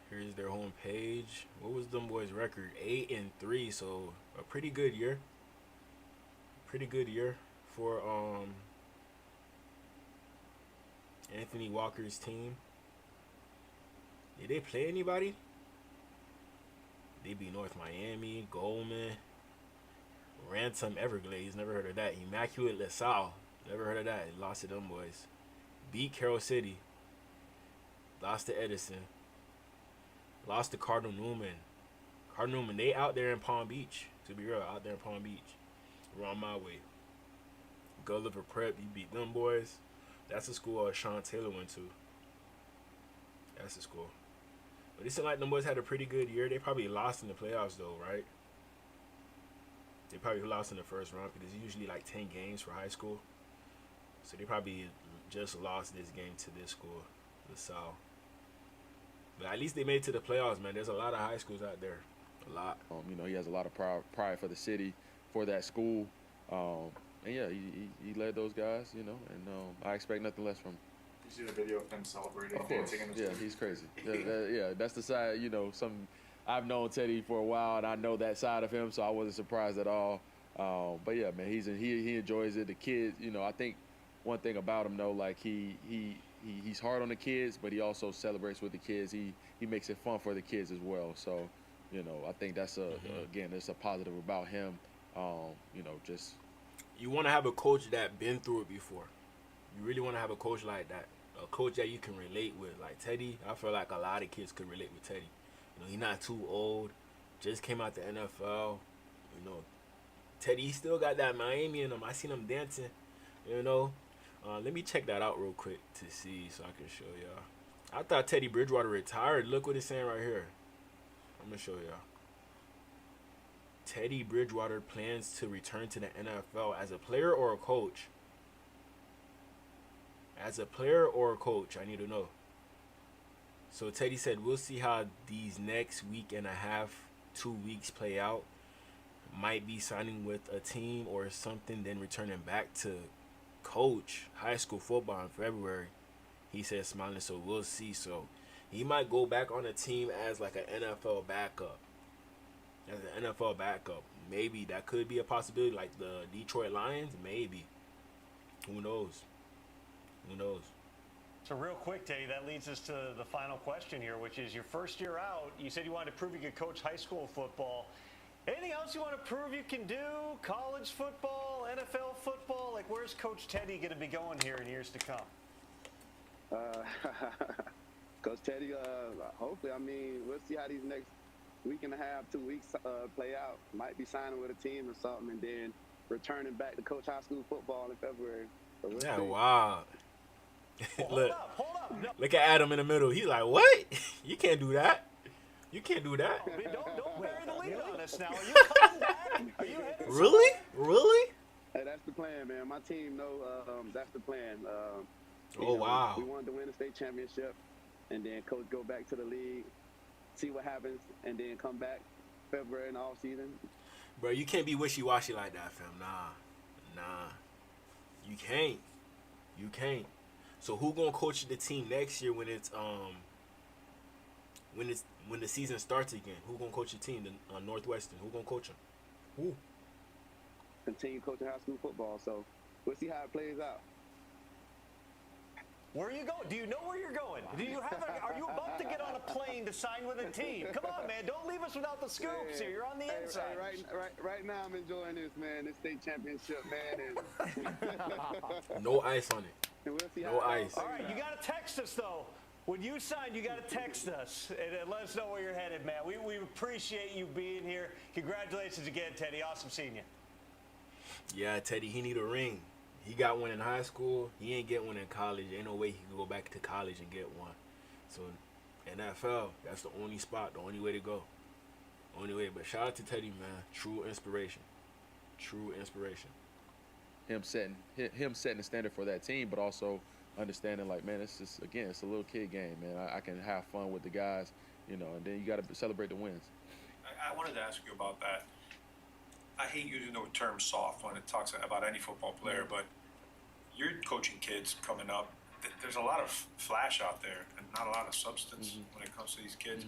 Here's their home page. What was them boys' record? 8-3, so a pretty good year. Pretty good year for Anthony Walker's team. Did they play anybody? They beat North Miami, Goldman, Ransom Everglades, never heard of that. Immaculate LaSalle, never heard of that. Lost to them boys. Beat Carroll City. Lost to Edison. Lost to Cardinal Newman. Cardinal Newman, they out there in Palm Beach. To be real, out there in Palm Beach. Around my way. Gulliver Prep, you beat them boys. That's the school Sean Taylor went to. That's the school. But it seemed like them boys had a pretty good year. They probably lost in the playoffs though, right? They probably lost in the first round because it's usually like 10 games for high school. So they probably just lost this game to this school, LaSalle. But at least they made it to the playoffs, man. There's a lot of high schools out there. A lot. He has a lot of pride for the city, for that school. yeah, he led those guys, you know, and I expect nothing less from him. You see the video of him celebrating, Of course, dancing in the yeah, street? he's crazy. Yeah, that's the side, you know, I've known Teddy for a while, and I know that side of him, so I wasn't surprised at all. But yeah, man, he enjoys it. The kids, you know, I think one thing about him though, like he's hard on the kids, but he also celebrates with the kids. He makes it fun for the kids as well. So, you know, I think that's again, that's a positive about him. You know, just You want to have a coach that been through it before. You really want to have a coach like that, a coach that you can relate with. Like Teddy, I feel like a lot of kids could relate with Teddy. You know, he's not too old. Just came out the NFL. You know, Teddy he still got that Miami in him. I seen him dancing. You know, let me check that out real quick to see so I can show y'all. I thought Teddy Bridgewater retired. Look what it's saying right here. I'm gonna show y'all. Teddy Bridgewater plans to return to the NFL as a player or a coach. As a player or a coach, I need to know. So Teddy said, we'll see how these next week and a half, 2 weeks play out. Might be signing with a team or something, then returning back to coach high school football in February. He said, smiling, so we'll see. So he might go back on a team as like an NFL backup. As an NFL backup. Maybe that could be a possibility, like the Detroit Lions. Maybe. Who knows? Who knows? So real quick, Teddy, that leads us to the final question here, which is your first year out. You said you wanted to prove you could coach high school football. Anything else you want to prove you can do? College football, NFL football? Like, where's Coach Teddy going to be going here in years to come? Coach Teddy, hopefully, I mean, we'll see how these next week and a half, 2 weeks play out. Might be signing with a team or something, and then returning back to coach high school football in February. So we'll see. Wow. Hold up. No. Look at Adam in the middle. He's like, what? You can't do that. You can't do that. Don't bury the lead on us now. Are you coming back? Are you headed Really? Really? Hey, that's the plan, man. My team know that's the plan. Wow. We wanted to win a state championship, and then coach go back to the league, see what happens, and then come back February in the off season. Bro, you can't be wishy-washy like that, fam. Nah. You can't. You can't. So who gonna coach the team next year when it's when the season starts again? Who gonna coach the team? The Northwestern. Who gonna coach them? Who? Continue coaching high school football. So we'll see how it plays out. Where are you going? Do you know where you're going? Are you about to get on a plane to sign with a team? Come on, man. Don't leave us without the scoops here. You're on the inside. Right now, I'm enjoying this, man. This state championship, man. No ice on it. And we'll see No how ice. All right, you got to text us, though. When you sign, you got to text us and let us know where you're headed, man. We appreciate you being here. Congratulations again, Teddy. Awesome seeing you. Yeah, Teddy, he need a ring. He got one in high school. He ain't get one in college. Ain't no way he can go back to college and get one. So, NFL, that's the only spot, the only way to go. Only way. But shout out to Teddy, man. True inspiration. True inspiration. Him setting the standard for that team, but also understanding like, man, it's just, again, it's a little kid game, man. I can have fun with the guys, you know, and then you got to celebrate the wins. I wanted to ask you about that. I hate using the term soft when it talks about any football player, but you're coaching kids coming up. There's a lot of flash out there and not a lot of substance when it comes to these kids.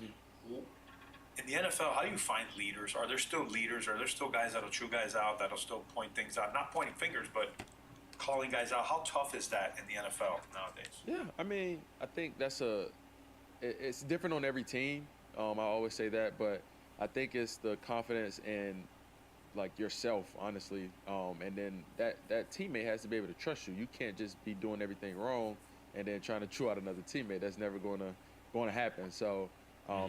In the NFL, how do you find leaders? Are there still leaders? Are there still guys that'll chew guys out, that'll still point things out? Not pointing fingers, but calling guys out. How tough is that in the NFL nowadays? Yeah, I mean, I think it's different on every team. I always say that, but I think it's the confidence in like yourself, honestly, and then that teammate has to be able to trust you. You can't just be doing everything wrong and then trying to chew out another teammate. That's never going to happen. So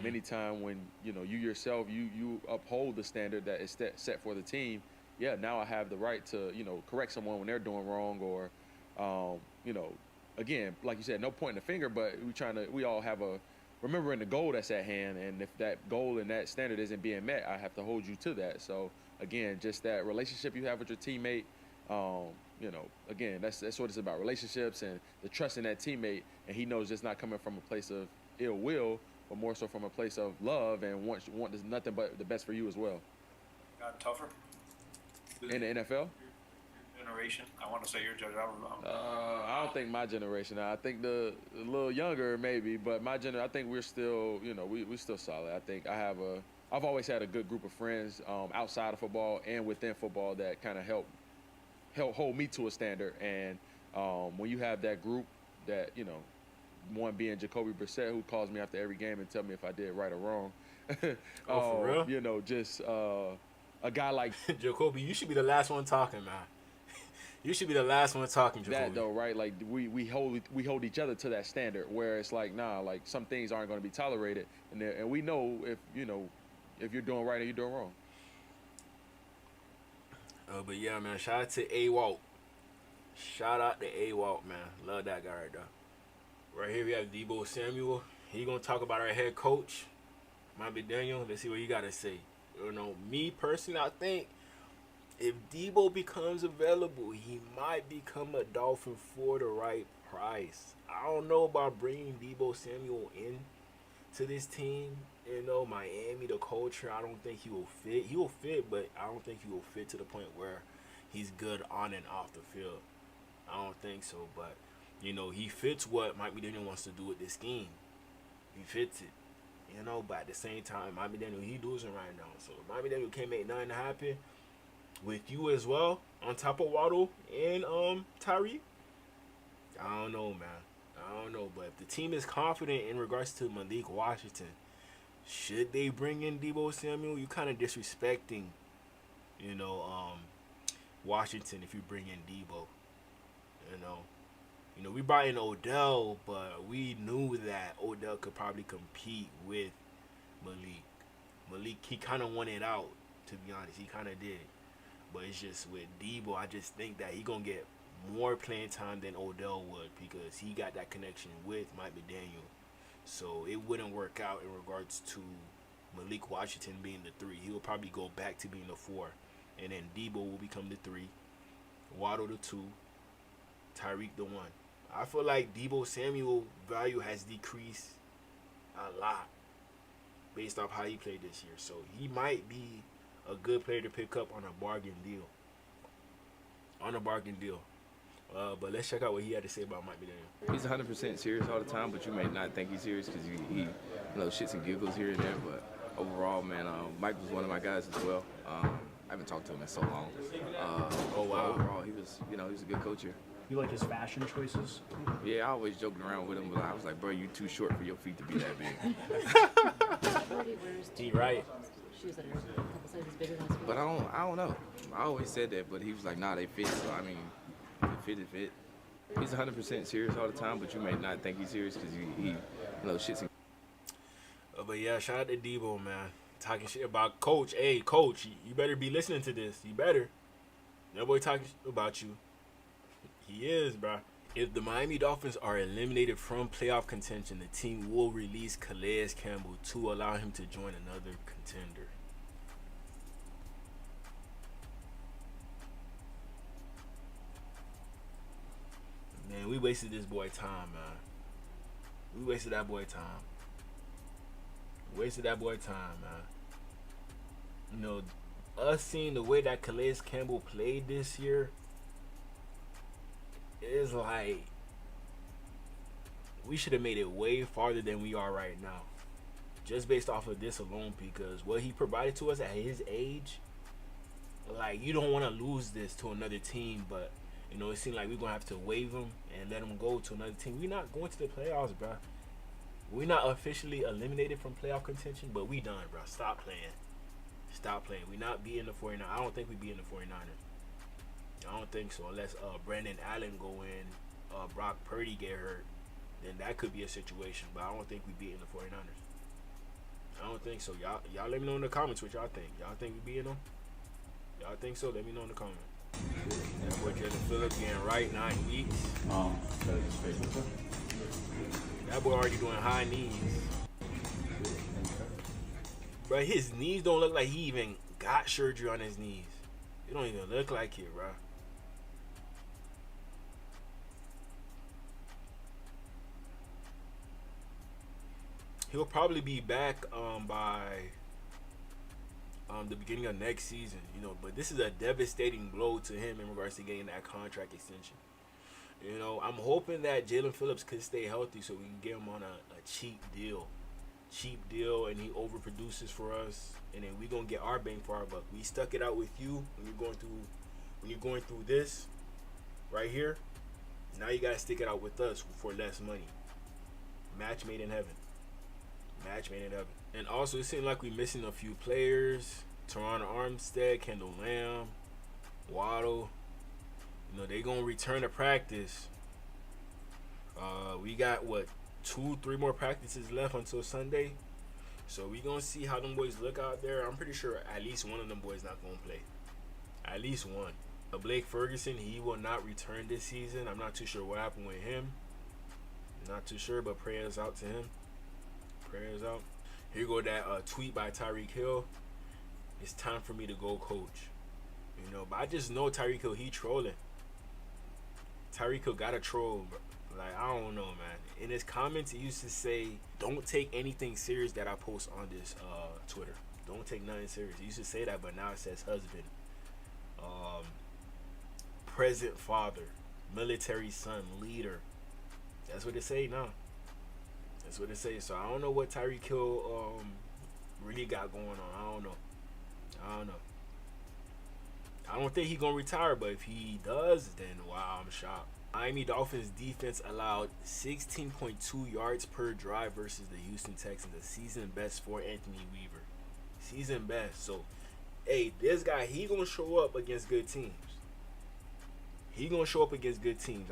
anytime when you yourself you uphold the standard that is set for the team, yeah, now I have the right to correct someone when they're doing wrong, or again, like you said, no pointing the finger, but we all have remembering the goal that's at hand, and if that goal and that standard isn't being met, I have to hold you to that. So again, just that relationship you have with your teammate, again, that's what it's about, relationships and the trust in that teammate, and he knows it's not coming from a place of ill will, but more so from a place of love and want nothing but the best for you as well. Got tougher? In the NFL? generation? I want to say your generation. I don't think my generation. I think the little younger maybe, but my I think we're still, we're still solid. I think I've always had a good group of friends outside of football and within football that kind of help hold me to a standard. And when you have that group that, one being Jacoby Brissett, who calls me after every game and tell me if I did right or wrong. For real? Just a guy like Jacoby, you should be the last one talking, man. You should be the last one talking, Jacoby. That though, right? Like we hold each other to that standard where it's like, nah, like some things aren't going to be tolerated, and we know if you're doing right or you're doing wrong. But yeah, man, shout out to A-Walt. Shout out to A-Walt, man. Love that guy right there. Right here we have Deebo Samuel. He gonna talk about our head coach, Mike McDaniel. Let's see what you gotta say. Me personally, I think if Deebo becomes available, he might become a Dolphin for the right price. I don't know about bringing Deebo Samuel in to this team. Miami, the culture, I don't think he will fit. He will fit, but I don't think he will fit to the point where he's good on and off the field. I don't think so, but he fits what Mike McDaniel wants to do with this scheme. He fits it, but at the same time, Mike McDaniel, he losing right now. So Mike McDaniel can't make nothing happen with you as well, on top of Waddle and Tyreek. I don't know, man. I don't know, but if the team is confident in regards to Malik Washington, should they bring in Deebo Samuel? You kind of disrespecting, Washington if you bring in Deebo. We brought in Odell, but we knew that Odell could probably compete with Malik. Malik, he kind of wanted out, to be honest. He kind of did. But it's just with Deebo, I just think that he going to get more playing time than Odell would because he got that connection with Mike McDaniel. So it wouldn't work out in regards to Malik Washington being the 3. He will probably go back to being the 4. And then Deebo will become the 3. Waddle the 2. Tyreek the 1. I feel like Deebo Samuel value has decreased a lot based off how he played this year. So he might be a good player to pick up on a bargain deal. But let's check out what he had to say about Mike McDaniel. He's 100% serious all the time, but you may not think he's serious because he shits and giggles here and there. But overall, man, Mike was one of my guys as well. I haven't talked to him in so long. Oh wow! Overall, he was a good coach here. You like his fashion choices? Yeah, I always joking around with him, but I was like, bro, you too short for your feet to be that big. He right. Shoes that are a couple sizes bigger than his feet. But I don't know. I always said that, but he was like, nah, they fit. So I mean, if it fit. He's 100% serious all the time, but you may not think he's serious because he shits and. But yeah, shout out to Deebo, man. Talking shit about Coach. Hey, Coach, you better be listening to this. You better. That boy talking about you. He is, bro. If the Miami Dolphins are eliminated from playoff contention, the team will release Calais Campbell to allow him to join another contender. Man, we wasted this boy time, man. We wasted that boy time. Man. Us seeing the way that Calais Campbell played this year is like we should have made it way farther than we are right now. Just based off of this alone, because what he provided to us at his age, like you don't want to lose this to another team, but it seemed like we're gonna have to waive him and let him go to another team. We're not going to the playoffs, bro. We're not officially eliminated from playoff contention, but we done, bro. Stop playing. We're not beating the 49ers. I don't think we beating the 49ers. I don't think so, unless Brandon Allen go in, Brock Purdy get hurt, then that could be a situation. But I don't think we beating the 49ers. I don't think so. Y'all let me know in the comments what y'all think. Y'all think we beating them? Y'all think so? Let me know in the comments. That boy Jalen Phillips getting right 9 weeks. That boy already doing high knees. Bro, his knees don't look like he even got surgery on his knees. It don't even look like it, bro. He'll probably be back by the beginning of next season. You know, but this is a devastating blow to him in regards to getting that contract extension. You know, I'm hoping that Jalen Phillips could stay healthy so we can get him on a cheap deal. And he overproduces for us, and then we gonna get our bang for our buck. We stuck it out with you when you're going through this right here. Now you gotta stick it out with us for less money. Match made in heaven. Match made in heaven. And also, it seemed like we missing a few players. Teron Armstead, Kendall Lamb, Waddle. You know, they gonna return to practice. We got 2-3 more practices left until Sunday. So we gonna see how them boys look out there. I'm pretty sure at least one of them boys not gonna play. At least one. Blake Ferguson, he will not return this season. I'm not too sure what happened with him. Not too sure, but prayers out to him. Prayers out. Here go that tweet by Tyreek Hill. It's time for me to go coach. You know, but I just know Tyreek Hill, he trolling. Tyreek Hill gotta troll, bro. Like, I don't know, man. In his comments, he used to say, don't take anything serious that I post on this Twitter. Don't take nothing serious. He used to say that, but now it says husband. Present father. Military son. Leader. That's what it say now. That's what it say. So I don't know what Tyreek Hill really got going on. I don't know. I don't think he gonna retire, but if he does, then wow, I'm shocked. Miami Dolphins defense allowed 16.2 yards per drive versus the Houston Texans, a season best for Anthony Weaver. Season best. So, hey, this guy, he gonna show up against good teams.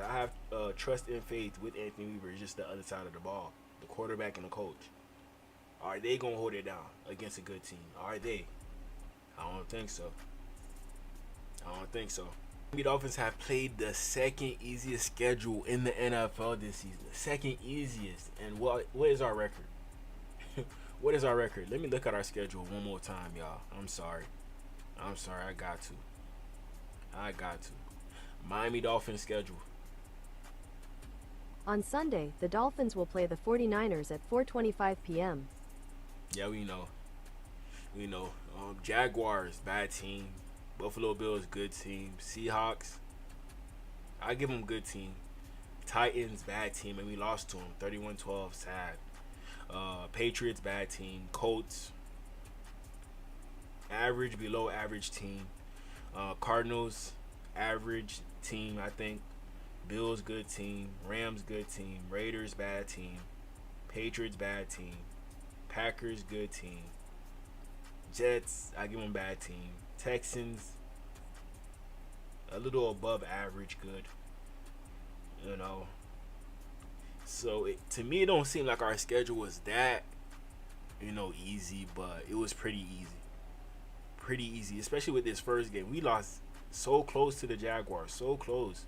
I have trust and faith with Anthony Weaver. It's just the other side of the ball, the quarterback and the coach. Are they gonna hold it down against a good team? Are they? I don't think so. The Dolphins have played the second easiest schedule in the NFL this season. The second easiest. And what is our record? What is our record? Let me look at our schedule one more time, y'all. I'm sorry. I got to. Miami Dolphins schedule. On Sunday, the Dolphins will play the 49ers at 4:25 p.m. Yeah, we know. Jaguars, bad team. Buffalo Bills, good team. Seahawks, I give them good team. Titans, bad team, and we lost to them. 31-12, sad. Patriots, bad team. Colts, average, below average team. Cardinals, average team, I think. Bills, good team. Rams, good team. Raiders, bad team. Patriots, bad team. Packers, good team. Jets, I give them bad team. Texans, a little above average, good. You know. So to me, it don't seem like our schedule was that, easy, but it was pretty easy. Especially with this first game, we lost so close to the Jaguars, so close.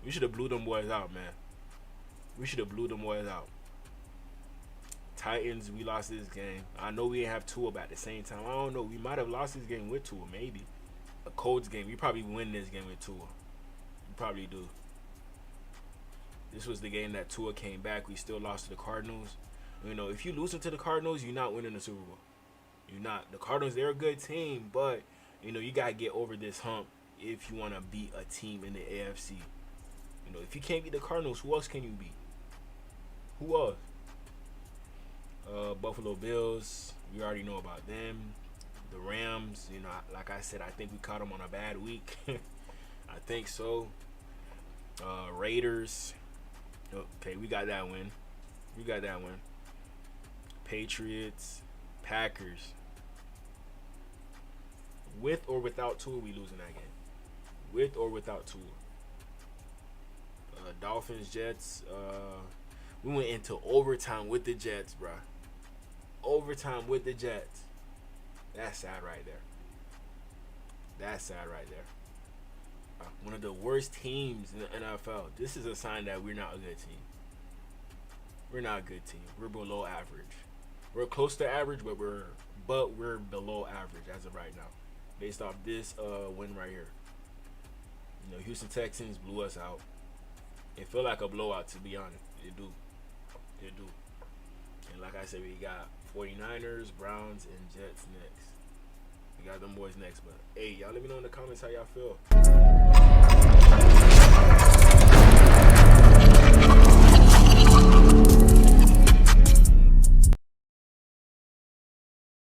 We should have blew them boys out, man. Titans, we lost this game. I know we didn't have Tua, but at the same time, I don't know. We might have lost this game with Tua, maybe. A Colts game, we probably win this game with Tua. We probably do. This was the game that Tua came back. We still lost to the Cardinals. If you losing to the Cardinals, you're not winning the Super Bowl. You're not. The Cardinals, they're a good team, but, you got to get over this hump if you want to beat a team in the AFC. If you can't beat the Cardinals, who else can you beat? Who else? Buffalo Bills, we already know about them. The Rams, like I said, I think we caught them on a bad week. I think so. Raiders, okay, we got that win. Patriots, Packers. With or without Tua, we losing that game. With or without Tua. Dolphins, Jets. We went into overtime with the Jets, bro. Overtime with the Jets. That's sad right there. One of the worst teams in the NFL. This is a sign that we're not a good team. We're below average. We're close to average, but we're below average as of right now, based off this win right here. Houston Texans blew us out. It felt like a blowout, to be honest. It do. And like I said, we got 49ers, Browns, and Jets next. We got them boys next, but hey, y'all let me know in the comments how y'all feel.